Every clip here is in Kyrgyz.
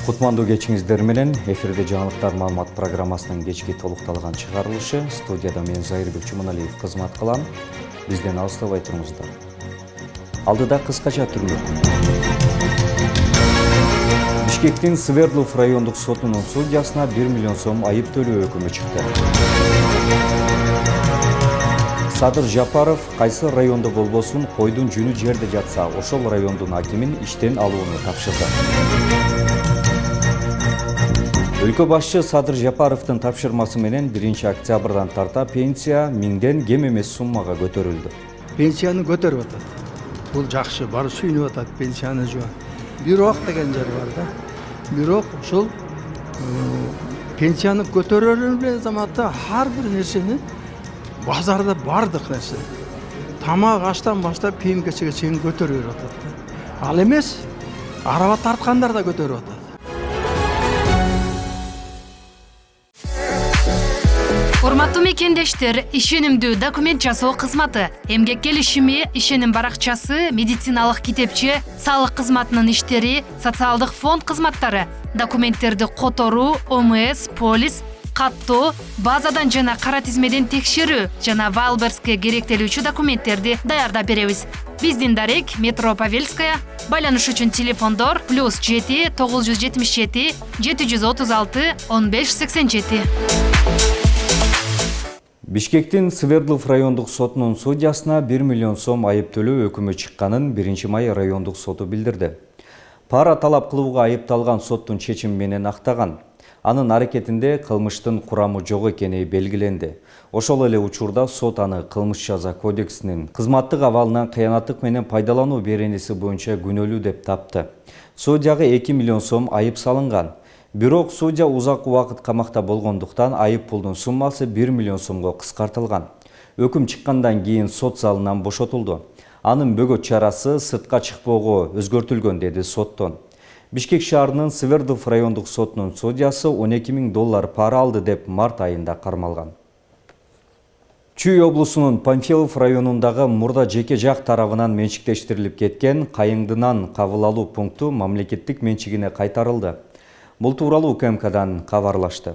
Кутмандуу кечиңиздер менен эфирде жаңылыктар маалымат программасынын кечки толукталган чыгарылышы. Студияда мен Зайырбек Чуманалиев кызмат кылам. Бизден алыстабай туруңуздар. Алдыда кыскача түрлөр. Бишкектин Свердлов райондук сотунун судьясына 1 миллион сом айып төлөө өкүмү чыкты. Садыр Жапаров кайсы райондо болбосун койдун жүнү жерде жатса, ошол райондун акимин иштен алууну тапшырды. Өлкө башчы Садыр Жапаровдун тапшырмасы менен 1-октябрдан тарта пенсия 1000ден кем эмес суммага көтөрүлдү. Пенсияны көтөрүп атат. Бул жакшы, бары сүйүнүп атат пенсияны жөө. Бирок деген жер бар да. Бирок ушул пенсияны көтөрөрүн менен заматта ар бир нерсени базарда бардык нерсе. Тамак аштан баштап кийим-кечеге чейин көтөрүп атат. Ал эмес, араба тарткандар да көтөрүп атат. Урматтуу мекендештер, ишенимдүү документ жасоо кызматы, эмгек келишими, ишеним баракчасы, медициналык китепче, салык кызматынын иштери, социалдык фонд кызматтары, документтерди которуу, ОМС, полис, каттоо, базадан жана кара тизмеден текшерүү жана Валберске керектелүүчү документтерди даярдап беребиз. Биздин дарек метро Павельская, байланыш үчүн телефондор +7 977 736 1587. Бишкектин Свердлов райондук сотунун судьясына 1 миллион сом айып төлөө өкүмү чыкканын 1-май райондук соту билдирди. Пара талап кылууга айыпталган соттун чечими менен актаган. Анын аракетинде кылмыштын курамы жок экени белгиленди. Ошол эле учурда сот аны кылмыш жаза кодексинин кызматтык абалынан кыянаттык менен пайдалануу беренеси боюнча күнөөлүү деп тапты. Судьяга 2 миллион сом айып салынган. Бирок судья узак убакыт камакта болгондуктан айып пулдун суммасы 1 миллион сомго кыскартылган. Өкүм чыккандан кийин сот залынан бошотулду. Анын бөгөт чарасы сыртка чыкпоого өзгөртүлгөн, деди соттон. Бишкек шаарынын Свердлов райондук сотунун судьясы $12 000 пара алды деп март айында кармалган. Чүй облусунун Панфилов районундагы мурда жеке жак тарабынан менчиктештирилип кеткен Кайыңдынан кабыл алуу пункту мамлекеттик менчигине кайтарылды. Бул тууралуу УКМКдан кабарлашты.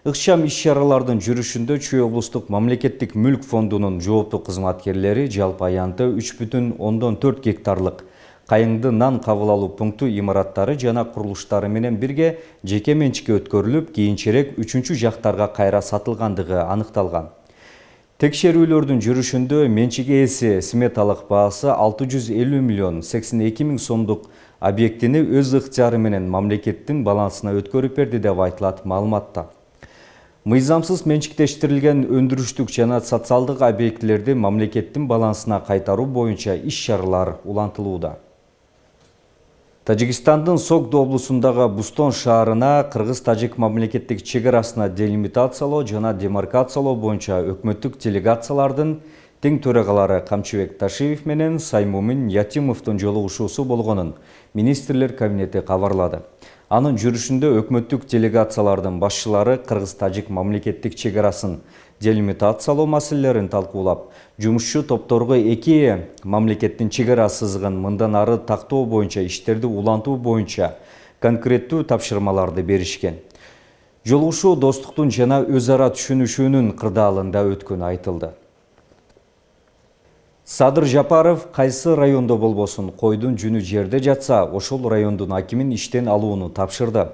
Ыкчам иш-чаралардын жүрүшүндө Чүй облустук мамлекеттик мүлк фондунун жооптуу кызматкерлери жалпы аянты 3,4 гектарлык Кайыңдынан кабыл алуу пункту имараттары жана курулуштары менен бирге жеке менчикке өткөрүлүп, кийинчерээк 3-чү жактарга кайра сатылгандыгы аныкталган. Текшерүүлөрдүн жүрүшүндө менчик ээси сметалык баасы 650 миллион 82 000 сомдук объектини өз ыктыяры менен мамлекеттин балансына өткөрүп берди деп айтылат маалыматта. Мыйзамсыз менчиктештирилген өндүрүштүк жана социалдык объектилерди мамлекеттин балансына кайтаруу боюнча иш-чаралар улантылууда. Тажикстандын Согду облусундагы Бустон шаарына кыргыз-тажик мамлекеттик чегарасына делимитациялоо жана демаркациялоо боюнча өкмөттүк делегациялардын тең төрагалары Камчыбек Ташиев менен Саймумин Ятимовдун жолугушуусу болгонун министрлер кабинети кабарлады. Анын жүрүшүндө өкмөттүк делегациялардын башчылары кыргыз-тажик мамлекеттик чегарасын делимитациялоо маселелерин талкуулап, жумушчу топторго эки мамлекеттин чегара сызыгын мындан ары тактоо боюнча иштерди улантуу боюнча конкреттүү тапшырмаларды беришкен. Жолугушуу достуктун жана өз ара түшүнүшүүнүн кырдаалында өткөнү айтылды. Садыр Жапаров кайсы райондо болбосун койдун жүнү жерде жатса, ошол райондун акимин иштен алууну тапшырды.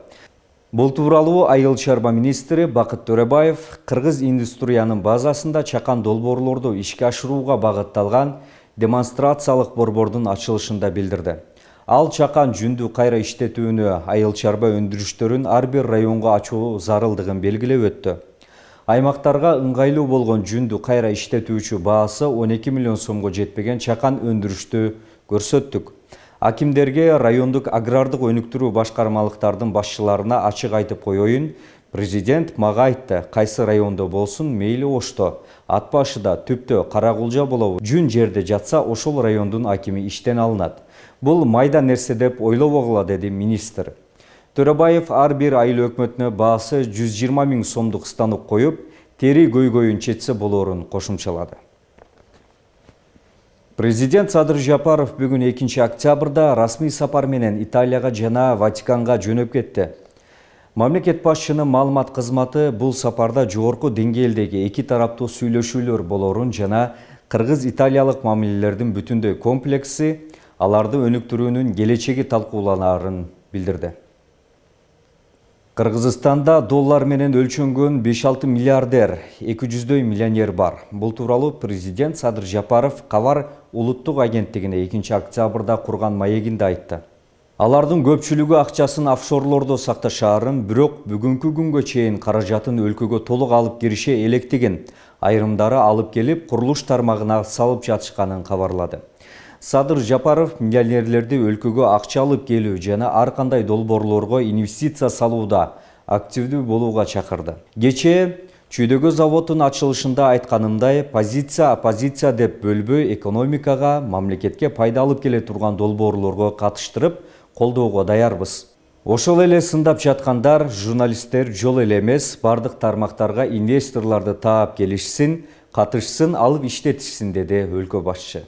Бул тууралуу Айыл чарба министри Бакыт Төрөбаев кыргыз индустриянын базасында чакан долбоорлорду ишке ашырууга багытталган демонстрациялык борбордун ачылышында билдирди. Ал чакан жүндү кайра иштетүүнү айыл чарба өндүрүштөрүн ар бир районго ачуу зарылдыгын белгилеп өттү. Аймактарга ыңгайлуу болгон жүндү кайра иштетүүчү баасы 12 миллион сомго жетпеген чакан өндүрүштү көрсөттүк. Акимдерге райондук агрардык өнүктүрүү башкармалыктардын башчыларына ачык айтып коеюн, президент мага айтты, кайсы райондо болсун мейли ошто, ат башыда, түптө, Каракулжа болобу, жүн жерде жатса ошол райондун акими иштен алынат. Бул майда нерсе деп ойлобогула, деди министр. Төрөбаев ар бир айыл өкмөтүнө баасы 120 000 сомдук станок коюп, тери көйгөйүн четсе болорун кошумчалады. Президент Садыр Жапаров бүгін 2 октябрда расмий сапар менен Италияға жана Ватиканға жөнөп кетти. Мамлекет башчынын маалымат кызматы бул сапарда жогорку деңгээлдеги эки тараптуу сүйлөшүүлөр болорун жана кыргыз-италиялык мамилелердин бүтүндөй комплекси аларды өнүктүрүүнүн келечеги талкууланарын билдирди. Кыргызстанда доллар менен өлчөнгөн 5-6 миллиардер, 200 миллионер бар. Бул тууралуу президент Садыр Жапаров Кабар улуттук агенттигине 2 октябрда курган маегинде айтты. Алардын көпчүлүгү акчасын офшорлордо сакташаарын, бирок бүгүнкү күнгө чейин каражатын өлкөгө толук алып кирише электигин, айрымдары алып келип курулуш тармагына салып жатышканын кабарлады. Садыр Жапаров миллионерлерди өлкөгө акча алып келүү жана ар кандай долбоорлорго инвестиция салууда активдүү болууга чакырды. Кечээ Чүйдөгө заводдун ачылышында айтканымдай, оппозиция деп бөлбөй экономикага, мамлекетке пайда алып келе турган долбоорлорго катыштырып, колдоого даярбыз. Ошол эле сындап жаткандар, журналисттер жол эле эмес, бардык тармактарга инвесторлорду таап келишсин, катышсын, алып иштетишсин, деди өлкө башчы.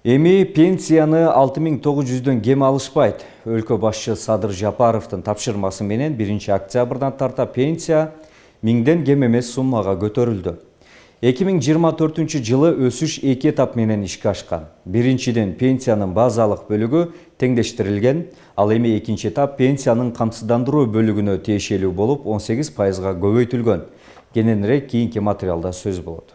Эми пенсияны 6900дөн кем алышпайт. Өлкө башчы Садыр Жапаровдун тапшырмасы менен 1 октябрдан тарта пенсия 1000ден кем эмес суммага көтөрүлдү. 2024 жылы өсүш 2 этап менен ишке ашкан. Биринчиден пенсиянын базалык бөлүгү теңдештирилген, ал эми экинчи этап пенсиянын камсыздандыруу бөлүгүнө тиешелүү болуп 18%га көбөйтүлгөн. Кененирээк кийинки материалда сөз болот.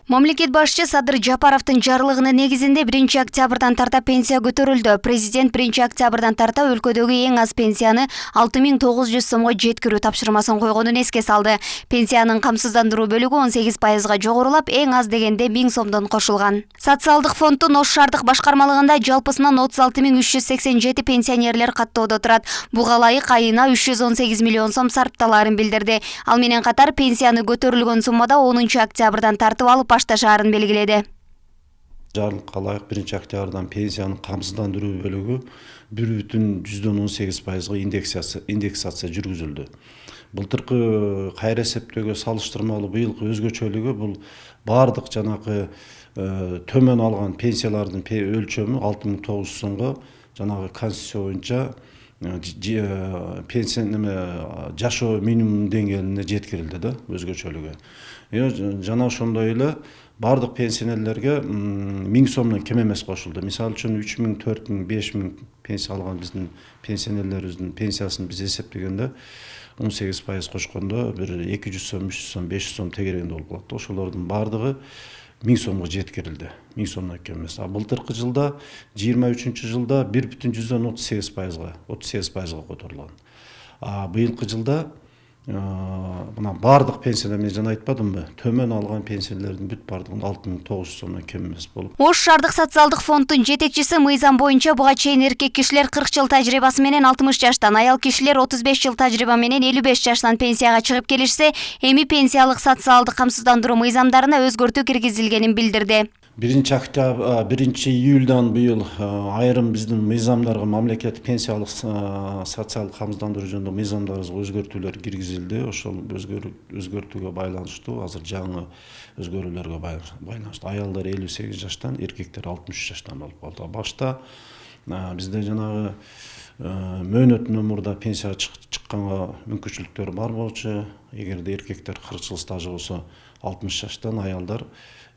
Мамлекет башчы Садыр Жапаровдун жарлыгынын негизинде 1 октябрдан тарта пенсия көтөрүлдү. Президент 1 октябрдан тарта өлкөдөгү эң аз пенсияны 6900 сомго жеткирүү тапшырмасын койгонун эске салды. Пенсиянын камсыздандыруу бөлүгү 18%га жогорулап, эң аз дегенде 1000 сомдон кошулган. Социалдык фонддун Ош шаардык башкармалыгында жалпысынан 36387 пенсионерлер каттоодо турат. Буга ылайык айына 318 миллион сом сарпталарын билдирди. Ал менен катар пенсияны көтөрүлгөн суммада 10 октябрдан тартып алып башташаарын белгиледи. Жарлыкка ылайык 1 октябрдан пенсиянын камсыздандыруу бөлүгү 1,18%га индексация жүргүзүлдү. Былтыркы кайра эсептөөгө салыштырмалуу быйылкы өзгөчөлүгү бул бардык жанагы төмөн алган пенсиялардын өлчөмү 6900 сомго жанагы конституция боюнча пенсия жашоо минимум деңгээлине жеткирилди да өзгөчөлүгү. Жана ошондой эле бардык пенсионерлерге 1000 сомдон кем эмес кошулду. Мисалы үчүн 3000, 4000, 5000 пенсия алган биздин пенсионерлерибиздин пенсиясын биз эсептегенде 18% кошкондо бир 200 сом, 300 сом, 500 сом тегерегинде болуп калат. Ошолордун бардыгы 1000 сомго жеткирилди. 1000 сомдон кем эмес. А былтыркы жылда 23-жылда 1,38%га көтөрүлгөн. А быйылкы жылда мына бардык пенсияда мен жана айтпадымбы, төмөн алган пенсиялердин бүт бардыгын 6900 сомдон кем эмес болуп. Ош шаардык социалдык фонддун жетекчиси мыйзам боюнча буга чейин эркек кишилер 40 жыл тажрыйбасы менен 60 жаштан, аял кишилер 35 жыл тажрыйба менен 55 жаштан пенсияга чыгып келишсе, эми пенсиялык социалдык камсыздандыруу мыйзамдарына өзгөртүү киргизилгенин билдирди. 1 июльдан быйыл айрым биздин мыйзамдарга, мамлекет пенсиялык социалдык камсыздандыруу жөнүндө мыйзамдарыбызга өзгөртүүлөр киргизилди. Ошол өзгөртүүгө байланыштуу азыр жаңы өзгөрүүлөргө байланыштуу аялдар 58 жаштан, эркектер 63 жаштан болуп калды. Башта бизде жанагы мөөнөттүн мурда пенсияга чыкканга мүмкүнчүлүктөр бар болчу. Эгерде эркектер 40 жыл стажы болсо 60 жаштан, аялдар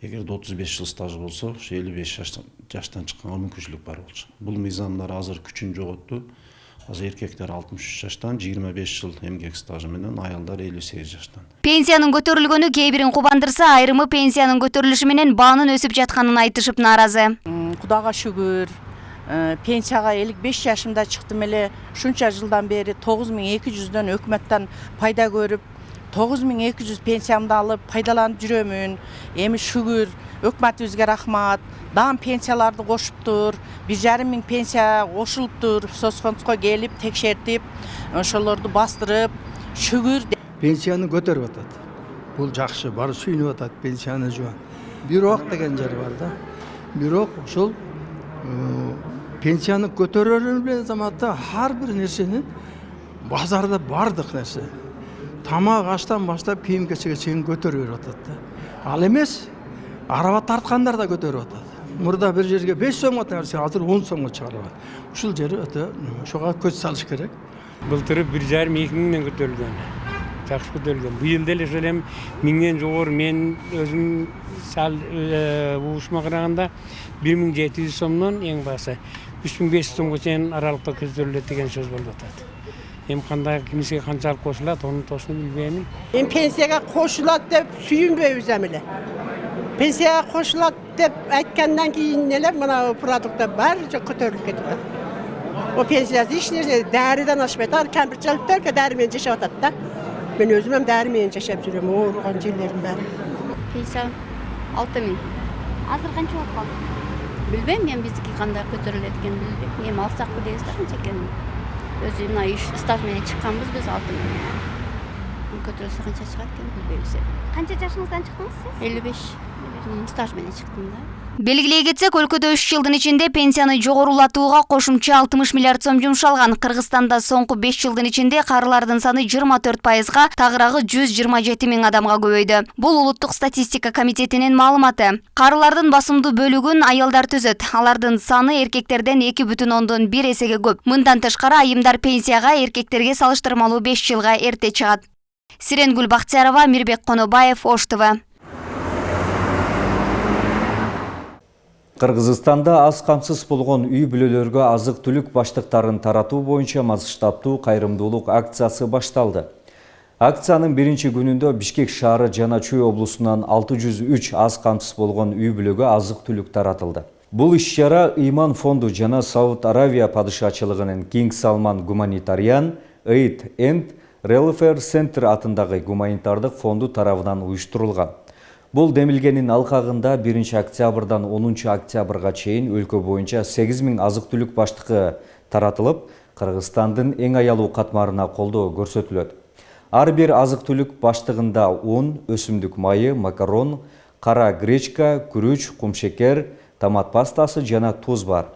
эгерде 35 жыл стажы болсо 55 жаштан чыкканга мүмкүнчүлүк бар болчу. Бул мыйзамдар азыр күчүн жоготту. Азыр эркектер 63 жаштан, 25 жыл эмгек стажы менен, аялдар 58 жаштан. Пенсиянын көтөрүлгөнү кээ бирин кубандырса, айрымы пенсиянын көтөрүлүшү менен баанын өсүп жатканын айтышып нааразы. Кудайга шүгүр, пенсияга 55 жашымда чыктым эле. Шунча жылдан бери 9200дөн өкмөттөн пайда көрүп, 9200 пенсиямды алып пайдаланып жүрөмүн. Эми шүгүр, өкмөтүбүзгө рахмат. Дам пенсияларды кошуптур. 1500 пенсия кошулуптур. Соцфондко келип, текшертип, ошолорду бастырып, шүгүр. Пенсияны көтөрүп атат. Бул жакшы, баары сүйүнүп атат пенсияны жуа. Бирок деген жери бар да. Бирок ошол пенсияны көтөрөрүн менен заматта ар бир нерсени базарда бардык нерсе. Тамак аштан баштап кийим кечеге чейин көтөрүп атат да. Ал эмес араба тарткандар да көтөрүп атат. Мурда бир жерге 5 сомго нерсе азыр 10 сомго чыгарып атат. Ушул жери өтө ошого көз салыш керек. Былтыры 1,5-2 миңден көтөрүлгөн. Жакшы көтөрүлгөн. Быйыл деле ошол эми 1000ден жогору мен өзүм сал уушума караганда 1700 сомдон эң баасы 3500 сомго чейин аралыкта көтөрүлөт деген сөз болуп атат. Эми кандай кимиге канчалык кошулат, анын тоосун билбейм. Эми пенсияга кошулат деп сүйүнбөйбүз эмеле. Пенсияга кошулат деп айткандан кийин эле мына продукттар баары көтөрүлүп кетти. O pensiyası hiç neyse dəriden aşmaydı. Kəmpirçiliklər ki dərmeyen yaşayat da. Ben özüm hem dərmeyen yaşayıp sürüyorum. Oğurgan yerlerim ben. Pensiya 6000. Azır qancha vaqt qoldi? Bilmem, men bizniki qanday ko'tarilayotganini bilmayman. Men alsaq bilaysizlar qancha ekanini. O'zi mana ish staj bilan chiqqanmiz biz 6000. Ko'tarilsa qancha chiqar ekan bilmaymiz. Qancha yoshingizdan chiqdingiz siz? 55. Staj bilan chiqdim da. Белгилей кетсек, өлкөдө 3 жылдын ичинде пенсияны жогорулатууга кошумча 60 миллиард сом жумшалган. Кыргызстанда соңку 5 жылдын ичинде карылардын саны 24%га, тагыраагы 127 миң адамга көбөйдү. Бул Улуттук статистика комитетинин маалыматы. Карылардын басымдуу бөлүгүн аялдар түзөт. Алардын саны эркектерден 2,1 эсеге көп. Мындан тышкары айымдар пенсияга эркектерге салыштырмалуу 5 жылга эрте чыгат. Сиренгүл Бактиярова, Мирбек Конобаев, Ош ТВ. Кыргызстанда аз камсыз болгон үй бүлөлөргө азык-түлүк баштыктарын таратуу боюнча масштабтуу кайрымдуулук акциясы башталды. Акциянын биринчи күнүндө Бишкек шаары жана Чүй облусунан 603 аз камсыз болгон үй бүлөгө азык-түлүк таратылды. Бул иш-чара Ыйман фонду жана Сауд Аравия падышачылыгынын King Salman Humanitarian Aid and Welfare Center атындагы гуманитардык фонду тарабынан уюштурулган. Бул демилгенин алкагында 1 октябрдан 10 октябрга чейин өлкө боюнча 8000 азык-түлүк баштыгы таратылып, Кыргызстандын эң аялуу катмарына колдоо көрсөтүлөт. Ар бир азык-түлүк баштыгында un, өсүмдүк майы, макарон, кара гречка, күрүч, кумшекер, томат пастасы жана туз бар.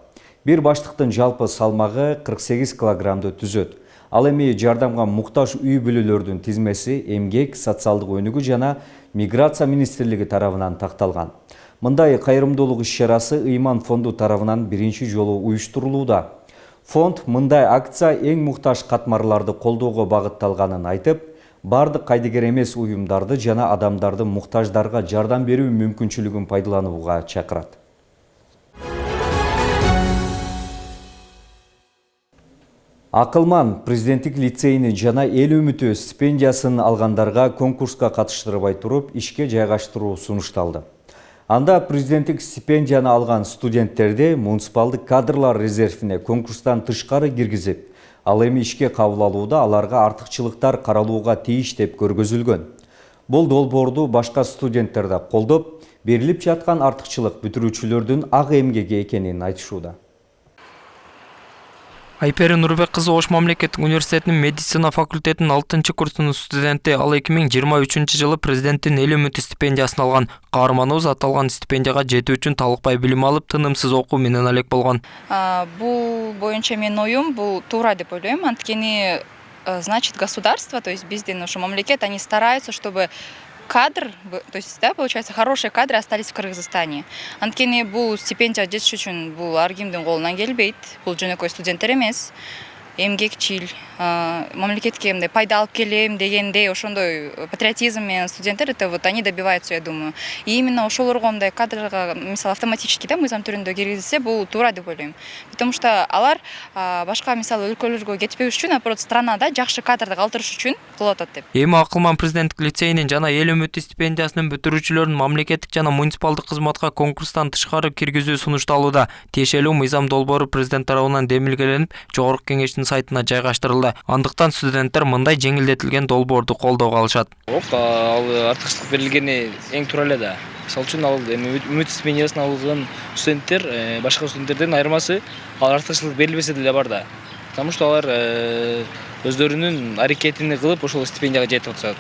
Бир баштыктын жалпы салмагы 48 килограммды түзөт. Ал эми жардамга муктаж үй бүлөлөрдүн тизмеси эмгек, социалдык өнүгүү жана Миграция министрлиги тарабынан такталган. Мындай кайрымдуулук иш-чарасы Ыйман фонду тарабынан биринчи жолу уюштурулууда. Фонд мындай акция эң муктаж катмарларды колдоого багытталганын айтып, бардык кайдыгер эмес уюмдарды жана адамдарды муктаждарга жардам берүү мүмкүнчүлүгүн пайдаланууга чакырат. Акылман президенттик лицейни жана эл үмүтү стипендиясын алгандарга конкурска катыштырбай туруп ишке жайгаштыруу сунушталды. Анда президенттик стипендияны алган студенттерди муниципалдык кадрлар резервине конкурстан тышкары киргизип, ал эми ишке кабыл алууда аларга артыкчылыктар каралууга тийиш деп көргөзүлгөн. Бул долбоорду башка студенттер да колдоп, берилип жаткан артыкчылык бүтүрүүчүлөрдүн ак эмгеги экенин айтышууда. Айпери Нурбек кызы Ош мамлекеттик университетинин медицина факультетинин 6-курсунун студенти, ал 2023-жылы президенттин эл үмүтү стипендиясын алган. Каарманыбыз аталган стипендияга жетүү үчүн талыкпай билим алып, тынымсыз окуу менен алек болгон. Бул боюнча менин оюм бул туура деп ойлойм. Анткени, значит, государство, то есть биздин ошо мамлекет, они стараются, чтобы кадр, то есть, да, получается, хорошие кадры остались в Кыргызстане. Анткени бул стипендия жетиш үчүн бул ар кимдин колунан келбейт. Бул жөнөкөй студенттер эмес, эмгекчил, мамлекетке мындай пайда алып келем дегендей ошондой патриотизм менен студенттер, это вот они добиваются, я думаю. И именно ошолорго мындай кадрга, мисалы, автоматически да мыйзам түрүндө киргизилсе, бул туура деп ойлойм. Потому что алар башка, мисалы, өлкөлөргө кетпеш үчүн, наоборот, странада жакшы кадрды калтырыш үчүн кылып атат деп. Эми Акылман президенттик лицейинин жана эл үмүтү стипендиясынын бүтүрүүчүлөрүн мамлекеттик жана муниципалдык кызматка конкурстан тышкары киргизүү сунушталууда. Тиешелүү мыйзам долбоору президент тарабынан демилгеленип, жогорку кеңештин сайтына жайгаштырылды. Андыктан студенттер мындай жеңилдетилген долбоорду колдоого алышат. Ал артыкчылык берилгени эң туура эле да. Мисалы үчүн ал үмүт стипендиясын алган студенттер башка студенттерден айырмасы ал артыкчылык берилбесе деле бар да. Потому что алар өздөрүнүн аракетин кылып ошол стипендияга жетип атышат.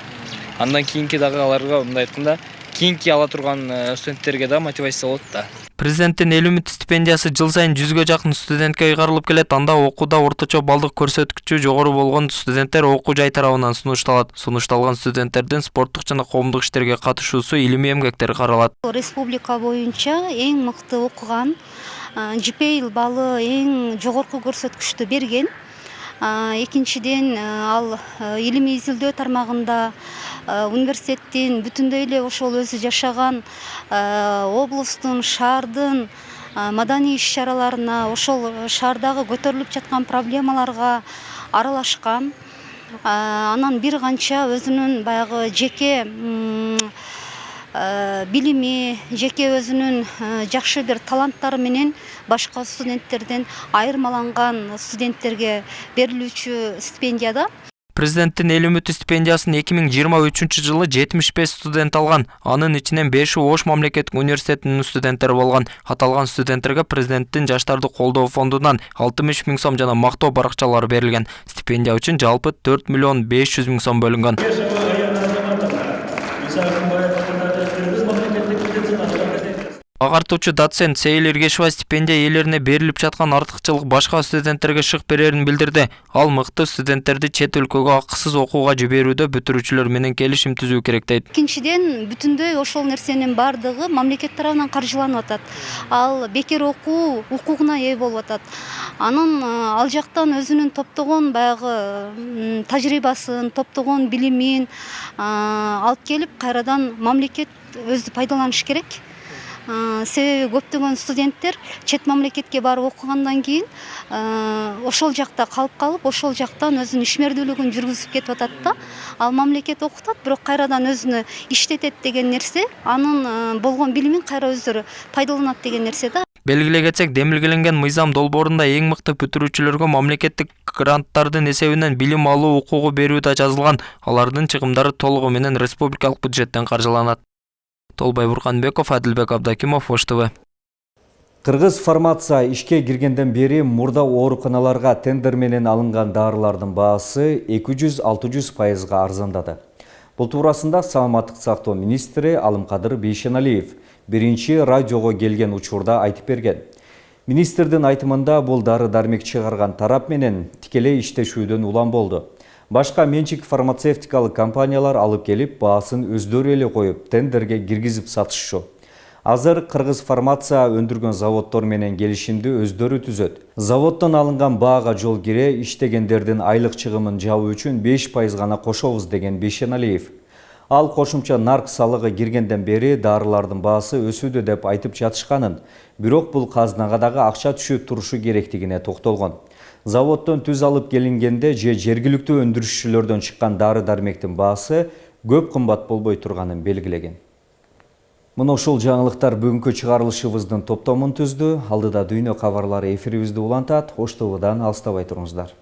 Андан кийинки дагы аларга мындай айтканда, кийинки ала турган студенттерге да мотивация болот да. Президенттин эл үмүт стипендиясы жыл сайын 100ге жакын студентке ыйгарылып келет. Анда окууда орточо балдык көрсөткүчү жогору болгон студенттер окуу жай тарабынан сунушталат. Сунушталган студенттердин спорттук жана коомдук иштерге катышуусу, илимий эмгектери каралат. Республика боюнча эң мыкты окуган, GPA баллы эң жогорку көрсөткүчтү берген. Экинчиден ал илимий изилдөө тармагында университеттин бүтүндөй эле ошол өзү жашаган облустун, шаардын маданий иш-чараларына, ошол шаардагы көтөрүлүп жаткан проблемаларга аралашкан. Анан бир канча өзүнүн баягы жеке билими, жеке өзүнүн жакшы бир таланттары менен башка студенттерден айырмаланган студенттерге берилүүчү стипендияда. Президенттин эл үмүт стипендиясын 2023 жылы 75 студент алган. Анын ичинен 5-и Ош мамлекеттик университетинин студенттери болгон. Аталган студенттерге президенттин жаштарды колдоо фондунан 60 000 сом жана мактоо баракчалары берилген. Стипендия үчүн жалпы 4 миллион 500 000 сом бөлүнгөн. Агартуучу доцент Сейил Эргешова стипендия ээлерине берилип жаткан артыкчылык башка студенттерге шык берерин билдирди. Ал мыкты студенттерди чет өлкөгө акысыз окууга жиберүүдө бүтүрүүчүлөр менен келишим түзүү керек дейт. Экинчиден бүтүндөй ошол нерсенин бардыгы мамлекет тарабынан каржыланып атат. Ал бекер окуу укугуна ээ болуп атат. Анын ал жактан өзүнүн топтогон баягы тажрыйбасын, топтогон билимин алып келип кайрадан мамлекет өзү пайдаланыш керек. Себеби көптөгөн студенттер чет мамлекетке барып окугандан кийин ошол жакта калып, ошол жактан өзүнүн ишмердүүлүгүн жүргүзүп кетип атат да. Ал мамлекет окутат, бирок кайрадан өзүнө иштетет деген нерсе, анын болгон билимин кайра өздөрү пайдаланат деген нерсе да. Белгилей кетсек, демилгеленген мыйзам долбоорунда эң мыкты бүтүрүүчүлөргө мамлекеттик гранттардын эсебинен билим алуу укугу берүү да жазылган. Алардын чыгымдары толугу менен республикалык бюджеттен каржыланат. Толбай Бурканбеков, Адилбек Абдакимов, Ош ТВ. Кыргыз фармация ишке киргенден бери мурда ооруканаларга тендер менен алынган дарылардын баасы 200-600% арзандады. Бул туурасында Саламаттык сактоо министри Алымкадыр Бейшеналиев биринчи радиого келген учурда айтып берген. Министрдин айтымында бул дары-дармек чыгарган тарап менен тикелей иштешүүдөн улам болду. Башка менчик фармацевтикалык компаниялар алып келип, баасын өздөрү эле коюп, тендерге киргизип сатышчу. Азыр Кыргыз фармация өндүргөн заводдор менен келишимди өздөрү түзөт. Заводдон алынган баага жол кире, иштегендердин айлык чыгымын жабуу үчүн 5% гана кошобуз деген Бейшеналиев. Ал кошумча нарк салыгы киргенден бери дарылардын баасы өсүүдө деп айтып жатышканын, бирок бул казнага дагы акча түшүп турушу керектигине токтолгон. Заводдон түз алып келингенде же жергиликтүү өндүрүшчүлөрдөн чыккан дары-дармектин баасы көп кымбат болбой турганын белгилеген. Мына ушул жаңылыктар бүгүнкү чыгарылышыбыздын топтомун түздү. Алдыда дүйнө кабарлары эфирибизди улантат. Ош ТВдан алыстабай туруңуздар.